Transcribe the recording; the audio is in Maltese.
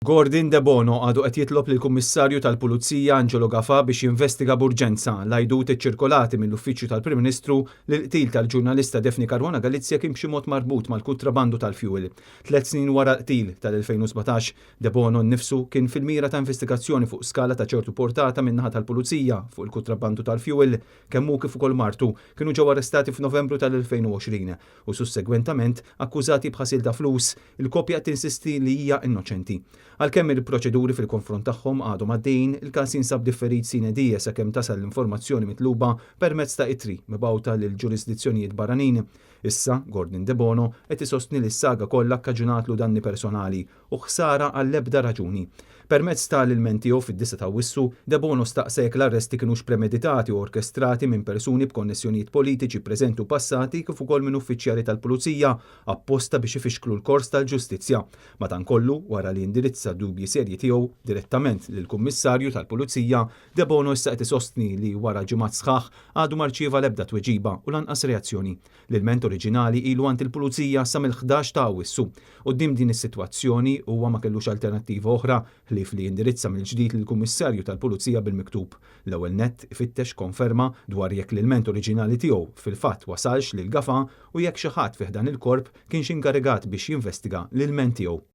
Gordon De Bono għadu qed jitlob lill-Kummissarju tal-Pulizija Angelo Gafà biex jinvestiga b'urġenza l-għajdut iċċirkolati mill-Uffiċċju tal-Prim Ministru li l-qtil tal-ġurnalista Daphne Caruana Galizia kien b'xi mod marbut mal-kontrabandu tal-fjuwil. 3 snin wara l-qtil tal-2017, De Bono nnifsu kien fil-mira ta' investigazzjoni fuq skala ta' ċertu portata min-naħa tal-Pulizija fuq il-kontrabandu tal-fjuwil kemm hu kif ukoll martu kienu ġew arrestati f'Novembru tal-2020 u sussegwentament akkużati b'ħasil ta' flus. Il-kopja tinsisti li hija innoċenti. Għalkemm il-proċeduri fil-konfront tagħhom għadhom għaddejjin, il-każ jinsab differit sine die sakemm tasal l-informazzjoni mitluba permezz ta' ittri mibgħuta lil ġurisdizzjonijiet barranin. Issa, Gordon De Bono qed isostni li s-saga kollha kkaġunatlu danni personali u ħsara għall-ebda raġuni. Permezz tal-ilmenti tiegħu fid-9 ta' Awwissu, De Bono staqsek l-arresti kienux premeditati u orkestrati minn persuni b'konnessjonijiet politiċi preżenti u passati kif ukoll minn uffiċjali tal-Pulizija apposta biex ifixklu l-kors tal-ġustizzja. Madankollu, wara li indirizza dubji serji tiegħu direttament lill-Kummissarju tal-Pulizija, De Bono issa qed isostni li wara ġimgħat sħaħ għadu ma rċieva l-ebda tweġiba u lanqas reazzjoni. L-ilment oriġinali ilu għand il-Pulizija sa mill-11 ta' Awwissu. Quddiem din is-sitwazzjoni huwa ma kellux alternattiva oħra ħlief li jindirizza mill-ġdid lill-Kummissarju tal-Pulizija bil-miktub. L-ewwel nett ifittex konferma dwar jekk l-ilment oriġinali tiegħu fil-fatt wasalx lil Gafà u jekk xi ħadd fih dan il-korp kienx inkarigat biex jinvestiga l-ilment tiegħu.